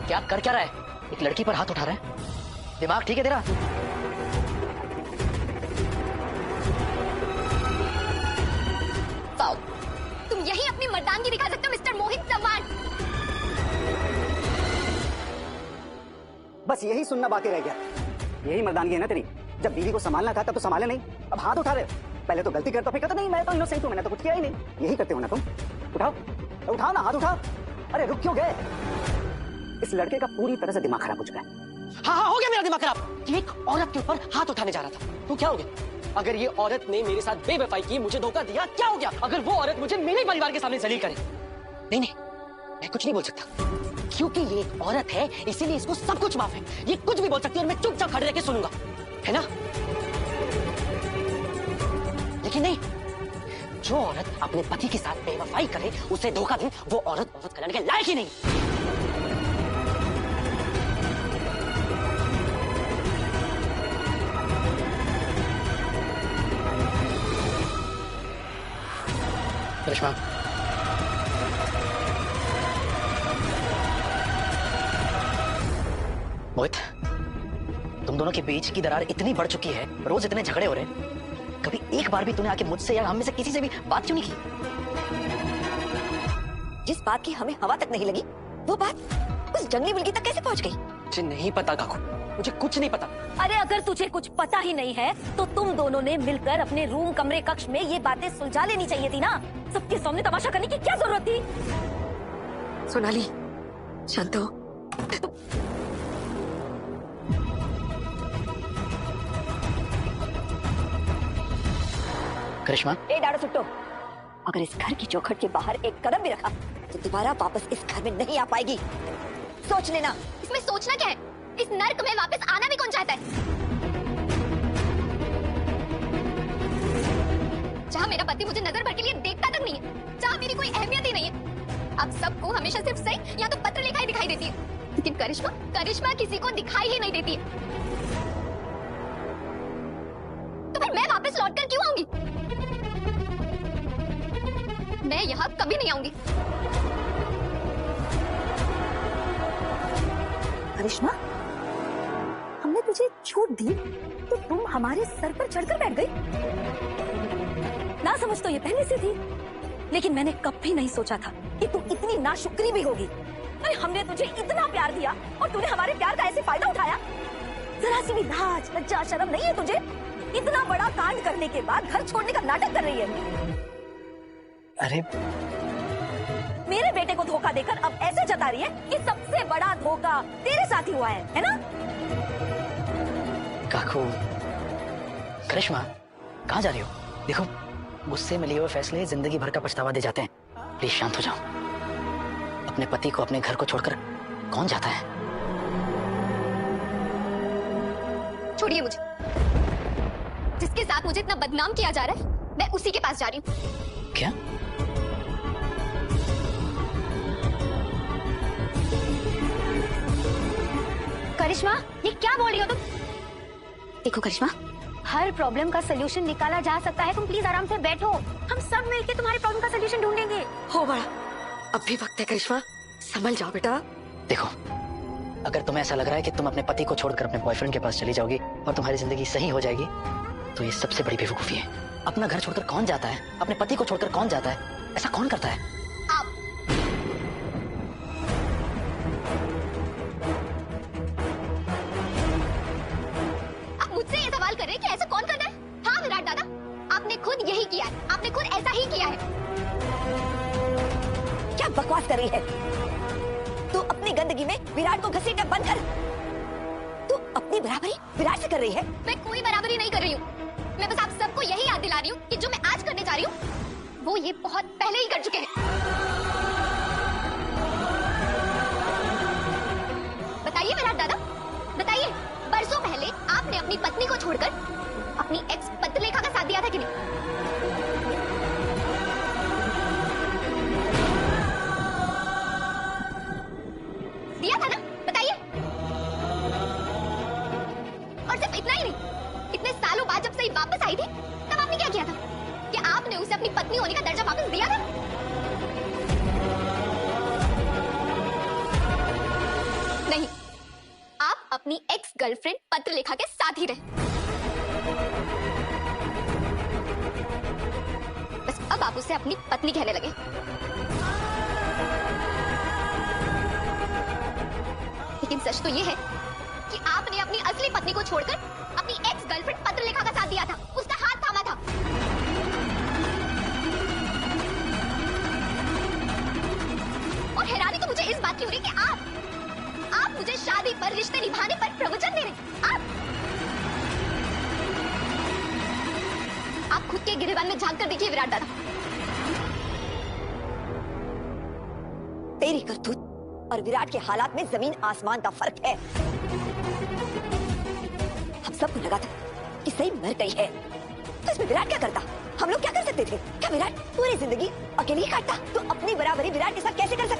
क्या कर क्या रहा है? एक लड़की पर हाथ उठा रहा है? दिमाग ठीक है तेरा? वाओ, तुम यही अपनी मर्दानगी दिखा सकते हो मिस्टर मोहित चौहान। बस यही सुनना बाकी रह गया। यही मर्दानगी है ना तेरी? जब बीवी को संभालना था तब तो संभाले नहीं, अब हाथ उठा रहे हो। पहले तो गलती करता फिर कहता नहीं मैं तो इनोसेंट हूं, मैंने तो कुछ किया ही नहीं। यही करते हो ना तुम? उठाओ उठाओ ना, हाथ उठाओ। अरे रुक क्यों गए? इस लड़के का पूरी तरह से दिमाग खराब हो चुका है। हाँ, हो गया मेरा दिमाग खराब। ये एक औरत के ऊपर हाथ उठाने जा रहा था, तो क्या हो गया? अगर ये औरत ने मेरे साथ बेवफाई की, मुझे धोखा दिया, क्या हो गया? अगर वो औरत मुझे मेरे परिवार के सामने जलील करे, नहीं, मैं कुछ नहीं बोल सकता, क्योंकि ये एक औरत है, इसीलिए इसको सब कुछ माफ है। ये कुछ भी बोल सकती है और मैं चुपचाप खड़े रह के सुनूंगा, है ना? लेकिन नहीं, जो औरत अपने पति के साथ बेवफाई करे, उसे धोखा दे, वो औरत कहलाने के लायक ही नहीं। करिश्मा, मोहित, तुम दोनों के बीच की दरार इतनी बढ़ चुकी है, रोज इतने झगड़े हो रहे हैं, कभी एक बार भी तूने आके मुझसे या हम में से किसी से भी बात क्यों नहीं की? जिस बात की हमें हवा तक नहीं लगी, वो बात उस जंगली मुर्गी तक कैसे पहुंच गई? मुझे नहीं पता काकू, मुझे कुछ नहीं पता। अरे अगर तुझे कुछ पता ही नहीं है तो तुम दोनों ने मिलकर अपने रूम कमरे कक्ष में ये बातें सुलझा लेनी चाहिए थी ना। सबके सामने तमाशा करने की क्या जरूरत थी? सोनाली, शांत हो। करिश्मा, ए डाड़ो सुट्टो, अगर इस घर की चौखट के बाहर एक कदम भी रखा तो दोबारा वापस इस घर में नहीं आ पाएगी। सोच लेना। इसमें सोचना क्या है? इस नर्क में वापस आना भी कौन चाहता है? जहाँ मेरा पति मुझे नजर भर के लिए देखता तक नहीं है, जहाँ मेरी कोई अहमियत ही नहीं है। अब सबको हमेशा सिर्फ सही या तो पत्र लिखाई दिखाई देती है, लेकिन करिश्मा किसी को दिखाई ही नहीं देती है। तो फिर मैं वापस लौटकर क्यों आऊंगी? मैं यहाँ कभी नहीं आऊंगी। करिश्मा, हमने तुझे छूट दी तो तुम हमारे सर पर चढ़कर बैठ गई। ना समझ तो ये पहले से थी, लेकिन मैंने कभी नहीं सोचा था कि तू इतनी नाशुक्री भी होगी। अरे हमने तुझे इतना प्यार दिया और तूने हमारे प्यार का ऐसे फायदा उठाया। जरा सी भी लाज लज्जा शर्म नहीं है तुझे? इतना बड़ा कांड करने के बाद घर छोड़ने का नाटक कर रही है। अरे मेरे बेटे को धोखा देकर अब ऐसे जता रही है कि सबसे बड़ा धोखा तेरे साथ ही हुआ है ना? काकू, करिश्मा, कहाँ जा रही हो? देखो, गुस्से में लिए हुए फैसले जिंदगी भर का पछतावा दे जाते हैं। प्लीज शांत हो जाओ। अपने पति को, अपने घर को छोड़कर कौन जाता है? छोड़िए मुझे। जिसके साथ मुझे इतना बदनाम किया जा रहा है, मैं उसी के पास जा रही हूँ। क्या? करिश्मा, ये क्या बोल रही हो तुम? देखो करिश्मा, हर प्रॉब्लम का सलूशन निकाला जा सकता है। तुम प्लीज आराम से बैठो, हम सब मिलकर तुम्हारी प्रॉब्लम का सलूशन ढूंढेंगे। हो बड़ा, अब भी वक्त है करिश्मा, संभल जाओ बेटा। देखो, अगर तुम्हें ऐसा लग रहा है कि तुम अपने पति को छोड़कर अपने बॉयफ्रेंड के पास चली जाओगी और तुम्हारी जिंदगी सही हो जाएगी, तो ये सबसे बड़ी बेवकूफी है। अपना घर छोड़कर कौन जाता है? अपने पति को छोड़कर कौन जाता है? ऐसा कौन करता है? आप मुझसे ये सवाल कर रहे हैं कि ऐसा कौन करता है? हाँ विराट दादा, आपने खुद यही किया है, आपने खुद ऐसा ही किया है। क्या बकवास कर रही है तू? अपनी गंदगी में विराट को घसीटना बंद कर। तू अपनी बराबरी विराट से कर रही है। मैं कोई बराबरी नहीं कर रही हूँ। मैं बस आप सबको यही याद दिला रही हूँ कि जो मैं आज करने जा रही हूँ, वो ये बहुत पहले ही कर चुके हैं। बताइए विराट दादा, बताइए, बरसों पहले आपने अपनी पत्नी को छोड़कर अपनी एक्स पत्रलेखा का साथ दिया था कि नहीं? दिया था ना? बताइए। और सिर्फ इतना ही नहीं, इतने सालों बाद जब सही वापस आई थी, तब आपने क्या किया था? क्या आपने उसे अपनी पत्नी होने का दर्जा वापस दिया था? गर्लफ्रेंड पत्रलेखा के साथ ही रहे। बस अब आप उसे अपनी पत्नी कहने लगे। लेकिन सच तो ये है कि आपने अपनी असली पत्नी को छोड़कर अपनी एक्स गर्लफ्रेंड पत्रलेखा का साथ दिया था, उसका हाथ थामा था। और हैरानी तो मुझे इस बात की हो रही कि आप मुझे शादी पर, रिश्ते निभाने पर प्रवचन दे रहे। आप खुद के गिरेबान में झांक कर देखिए विराट दादा। तेरी करतूत और विराट के हालात में जमीन आसमान का फर्क है। हम सबको लगा था कि सही मर गई है, तो इसमें विराट क्या करता? हम लोग क्या कर सकते थे? क्या विराट पूरी जिंदगी अकेले ही काटता? तो अपनी बराबरी विराट के साथ कैसे कर सकता?